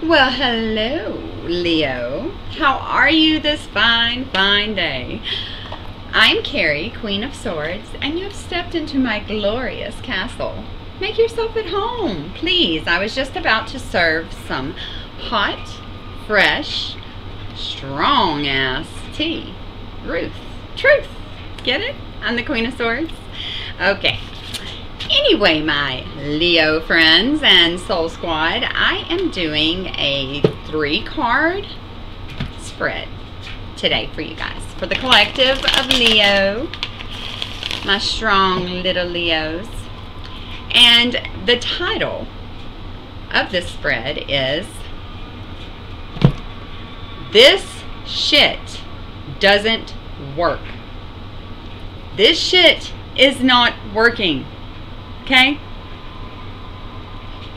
Well, hello, Leo. How are you this fine, fine day? I'm Carrie, Queen of Swords, and you have stepped into my glorious castle. Make yourself at home, please. I was just about to serve some hot, fresh, strong-ass tea. Truth. Get it? I'm the Queen of Swords. Okay. Anyway, my Leo friends and Soul Squad, I am doing a 3-card spread today for you guys. For the collective of Leo, my strong little Leos. And the title of this spread is This Shit Doesn't Work. This shit is not working. Okay?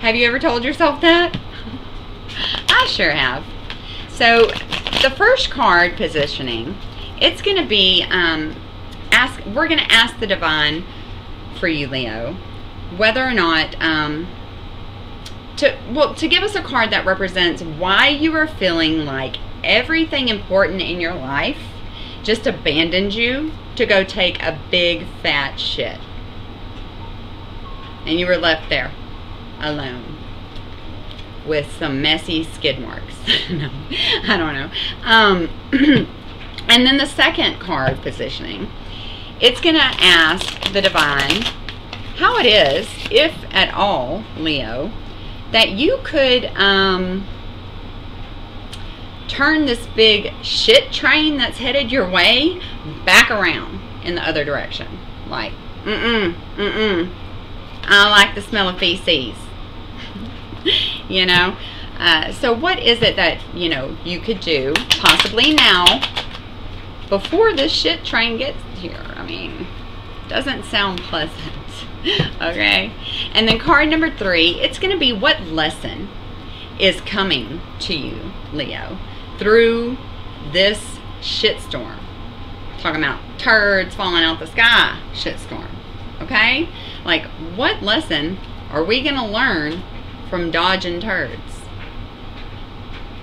Have you ever told yourself that? I sure have. So the first card positioning, it's going to be we're going to ask the divine for you, Leo, whether or not to give us a card that represents why you are feeling like everything important in your life just abandoned you to go take a big fat shit. And you were left there alone with some messy skid marks. No, I don't know. And then the second card positioning, it's going to ask the divine how it is, if at all, Leo, that you could turn this big shit train that's headed your way back around in the other direction. Like, I like the smell of feces. You know? So what is it that, you know, you could do possibly now before this shit train gets here? I mean, doesn't sound pleasant. Okay? And then card number 3, it's going to be what lesson is coming to you, Leo, through this shitstorm. Talking about turds falling out the sky shitstorm. Okay? Like, what lesson are we going to learn from dodging turds?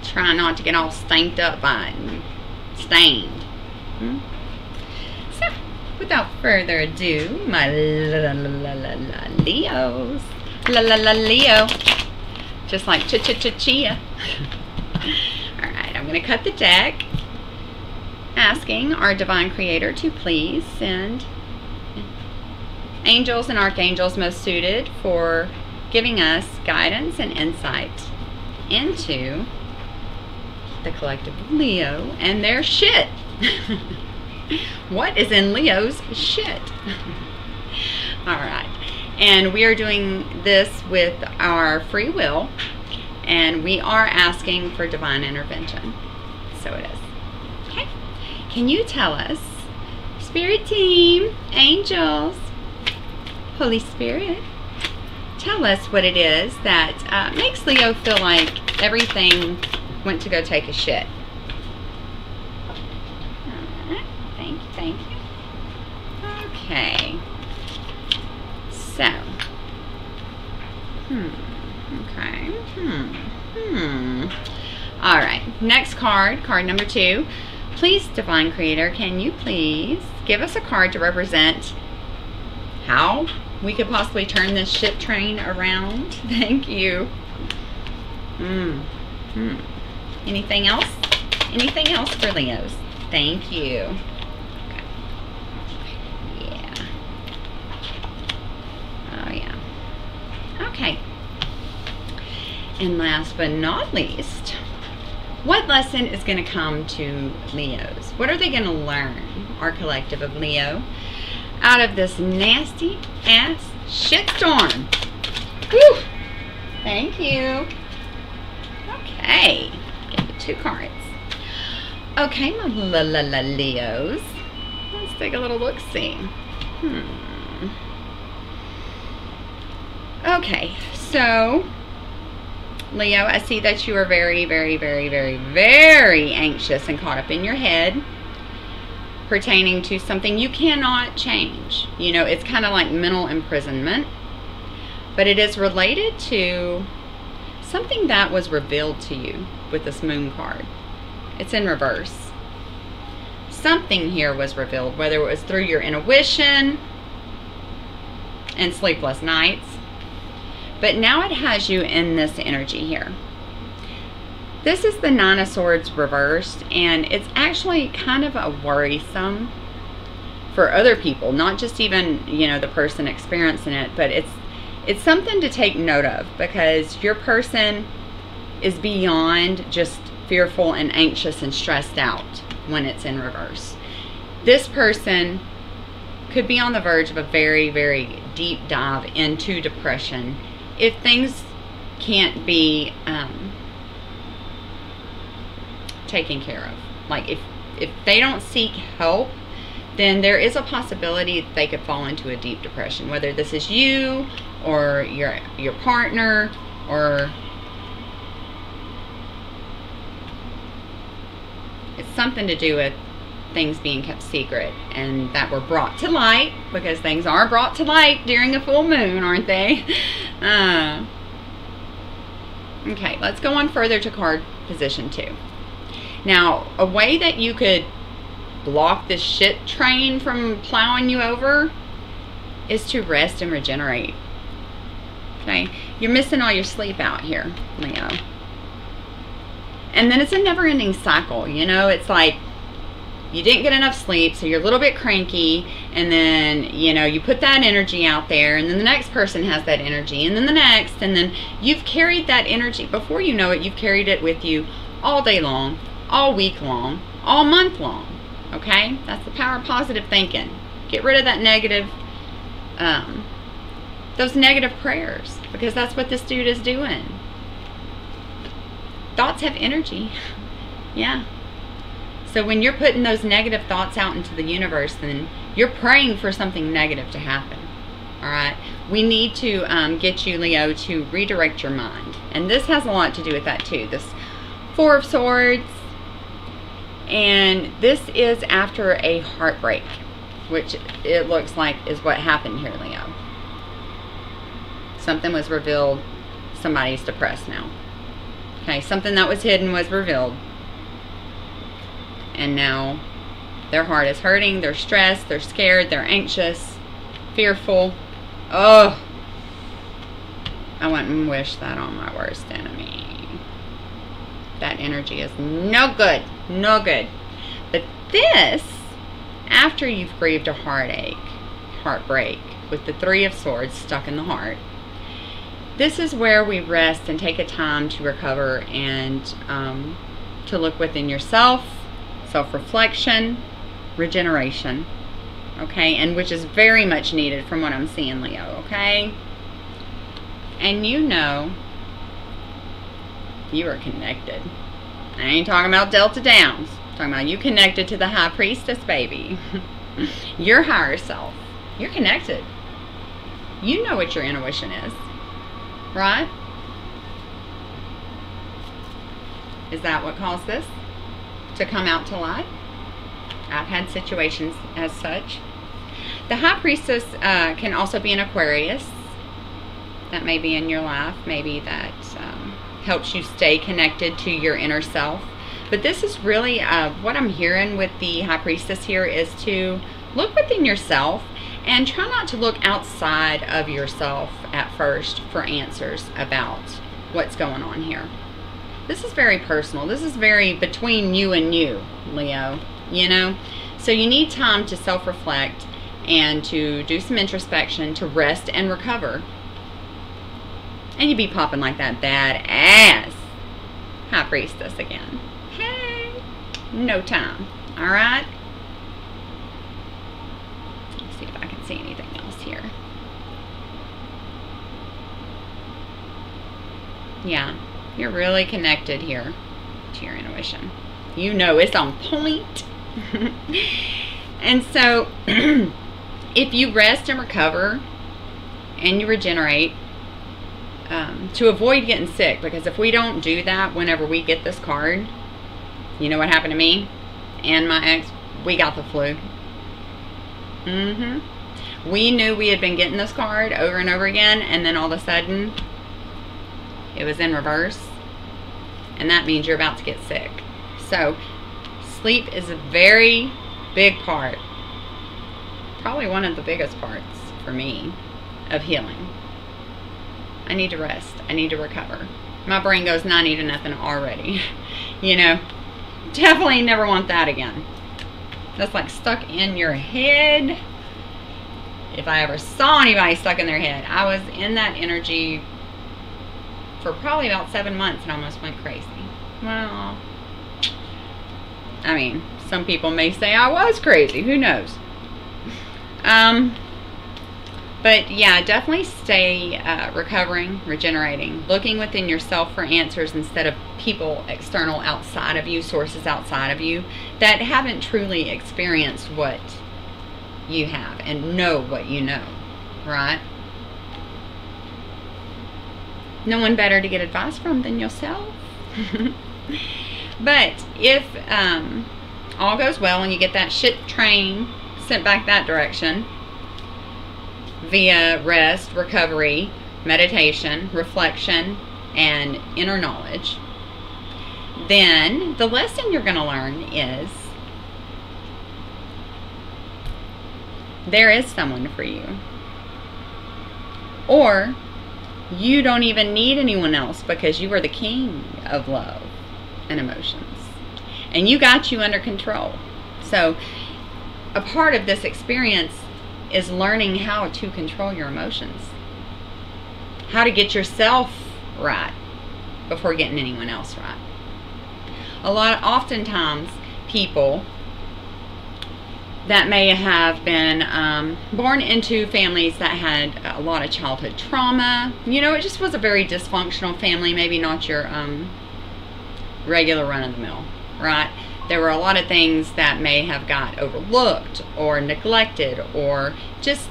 Try not to get all stanked up by it and stained. So, without further ado, my Leos. Leo. Just like chia. Alright, I'm going to cut the deck, asking our divine creator to please send angels and archangels most suited for giving us guidance and insight into the collective of Leo and their shit. What is in Leo's shit? Alright, and we are doing this with our free will, and we are asking for divine intervention. So it is. Okay, can you tell us, Spirit Team, angels, Holy Spirit, tell us what it is that makes Leo feel like everything went to go take a shit. Alright, thank you. Okay. So. Okay. Alright, next card, card number 2. Please, divine creator, can you please give us a card to represent how we could possibly turn this shit train around? Thank you. Anything else? Anything else for Leos? Thank you. Okay. Yeah. Oh, yeah. Okay. And last but not least, what lesson is going to come to Leos? What are they going to learn, our collective of Leo, out of this nasty ass shitstorm? Whew. Thank you. Okay. Give you 2 cards. Okay, my Leos. Let's take a little look-see. Okay, so Leo, I see that you are very, very, very, very, very anxious and caught up in your head pertaining to something you cannot change. You know, it's kind of like mental imprisonment, but it is related to something that was revealed to you with this moon card. It's in reverse. Something here was revealed, whether it was through your intuition and sleepless nights. But now it has you in this energy here. This is the Nine of Swords reversed, and it's actually kind of a worrisome for other people, not just even, you know, the person experiencing it, but it's something to take note of, because your person is beyond just fearful and anxious and stressed out when it's in reverse. This person could be on the verge of a very, very deep dive into depression if things can't be taken care of. Like if they don't seek help, then there is a possibility that they could fall into a deep depression, whether this is you or your partner, or it's something to do with things being kept secret and that were brought to light, because things are brought to light during a full moon, aren't they? Okay, let's go on further to card position 2. Now, a way that you could block this shit train from plowing you over is to rest and regenerate. Okay, you're missing all your sleep out here, Leo. And then it's a never-ending cycle, you know. It's like you didn't get enough sleep, so you're a little bit cranky, and then, you know, you put that energy out there, and then the next person has that energy, and then the next, and then you've carried that energy. Before you know it, you've carried it with you all day long, all week long, all month long. Okay, that's the power of positive thinking. Get rid of that negative, those negative prayers, because that's what this dude is doing. Thoughts have energy. Yeah. So when you're putting those negative thoughts out into the universe, then you're praying for something negative to happen. All right. We need to get you, Leo, to redirect your mind, and this has a lot to do with that too. This Four of Swords. And this is after a heartbreak, which it looks like is what happened here, Leo. Something was revealed. Somebody's depressed now. Okay, something that was hidden was revealed. And now their heart is hurting. They're stressed. They're scared. They're anxious. Fearful. Oh, I wouldn't wish that on my worst enemy. That energy is no good. No good. But this, after you've grieved a heartbreak, with the Three of Swords stuck in the heart, this is where we rest and take a time to recover and to look within yourself, self-reflection, regeneration, okay, and which is very much needed from what I'm seeing, Leo, okay? And you know you are connected. I ain't talking about Delta Downs. I'm talking about you connected to the High Priestess, baby. Your higher self. You're connected. You know what your intuition is, right? Is that what caused this to come out to light? I've had situations as such. The High Priestess can also be an Aquarius. That may be in your life. Maybe that helps you stay connected to your inner self. But this is really what I'm hearing with the High Priestess here is to look within yourself and try not to look outside of yourself at first for answers about what's going on here. This is very personal. This is very between you and you, Leo, you know? So you need time to self-reflect and to do some introspection, to rest and recover. And you be popping like that badass High Priestess again. Hey, no time. All right. Let's see if I can see anything else here. Yeah, you're really connected here to your intuition. You know it's on point. And so, if you rest and recover and you regenerate, to avoid getting sick, because if we don't do that whenever we get this card, you know what happened to me and my ex? We got the flu. We knew we had been getting this card over and over again, and then all of a sudden it was in reverse, and that means you're about to get sick. So sleep is a very big part, probably one of the biggest parts for me, of healing. I need to rest. I need to recover. My brain goes 90 to nothing already. You know, definitely never want that again. That's like stuck in your head. If I ever saw anybody stuck in their head, I was in that energy for probably about 7 months and almost went crazy. Well, I mean, some people may say I was crazy. Who knows? But yeah, definitely stay recovering, regenerating, looking within yourself for answers instead of people external outside of you, sources outside of you that haven't truly experienced what you have and know what you know, right? No one better to get advice from than yourself. But if all goes well and you get that shit train sent back that direction via rest, recovery, meditation, reflection, and inner knowledge, then the lesson you're going to learn is there is someone for you. Or you don't even need anyone else because you are the king of love and emotions. And you got you under control. So a part of this experience is learning how to control your emotions. How to get yourself right before getting anyone else right. Oftentimes people that may have been born into families that had a lot of childhood trauma. You know, it just was a very dysfunctional family, maybe not your regular run-of-the-mill, right? There were a lot of things that may have got overlooked or neglected, or just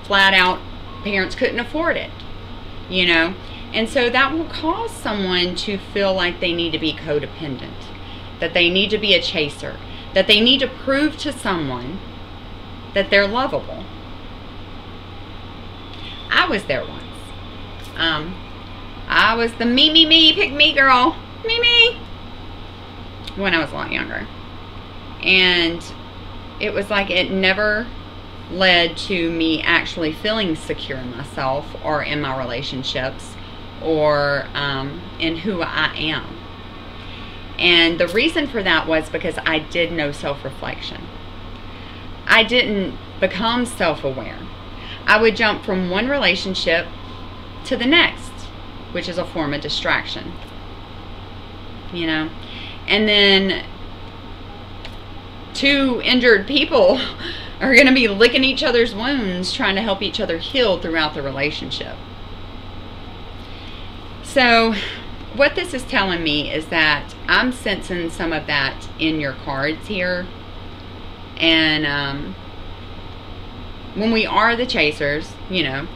flat out parents couldn't afford it, you know? And so that will cause someone to feel like they need to be codependent, that they need to be a chaser, that they need to prove to someone that they're lovable. I was there once. I was the me, pick me girl, me, when I was a lot younger. And it was like it never led to me actually feeling secure in myself or in my relationships or in who I am. And the reason for that was because I did no self-reflection. I didn't become self-aware. I would jump from one relationship to the next, which is a form of distraction, you know. And then two injured people are going to be licking each other's wounds, trying to help each other heal throughout the relationship. So what this is telling me is that I'm sensing some of that in your cards here. And when we are the chasers, you know,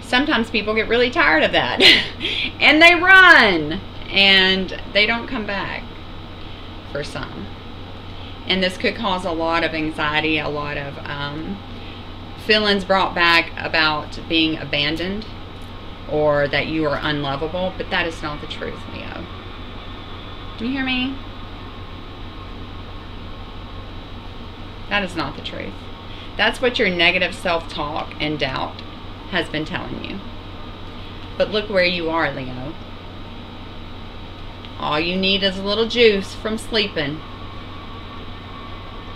sometimes people get really tired of that and they run and they don't come back for some. And this could cause a lot of anxiety, a lot of feelings brought back about being abandoned or that you are unlovable, but that is not the truth, Leo. Do you hear me? That is not the truth. That's what your negative self-talk and doubt has been telling you. But look where you are, Leo. All you need is a little juice from sleeping.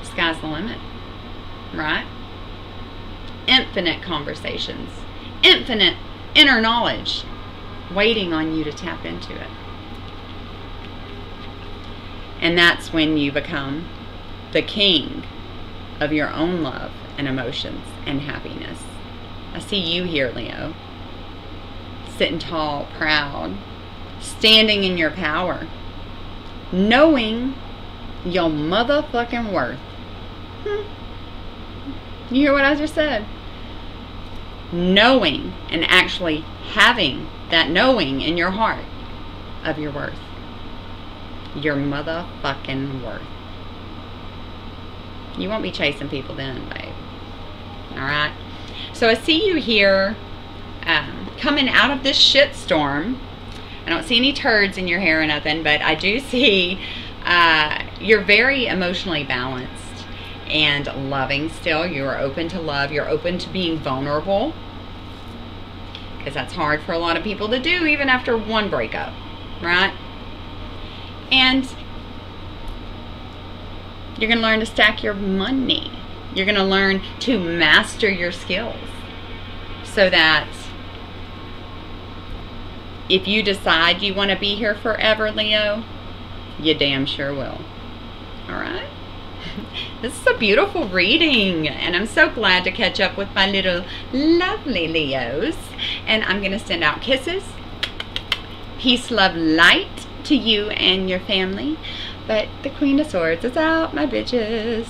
Sky's the limit, right? Infinite conversations, infinite inner knowledge waiting on you to tap into it. And that's when you become the king of your own love and emotions and happiness. I see you here, Leo, sitting tall, proud, standing in your power, knowing your motherfucking worth. You hear what I just said? Knowing and actually having that knowing in your heart of your worth. Your motherfucking worth. You won't be chasing people then, babe. Alright? So I see you here coming out of this shit storm. I don't see any turds in your hair or nothing, but I do see you're very emotionally balanced and loving still. You're open to love. You're open to being vulnerable, because that's hard for a lot of people to do even after one breakup, right? And you're going to learn to stack your money. You're going to learn to master your skills so that if you decide you want to be here forever, Leo, you damn sure will. All right? This is a beautiful reading, and I'm so glad to catch up with my little lovely Leos. And I'm going to send out kisses, peace, love, light to you and your family. But the Queen of Swords is out, my bitches.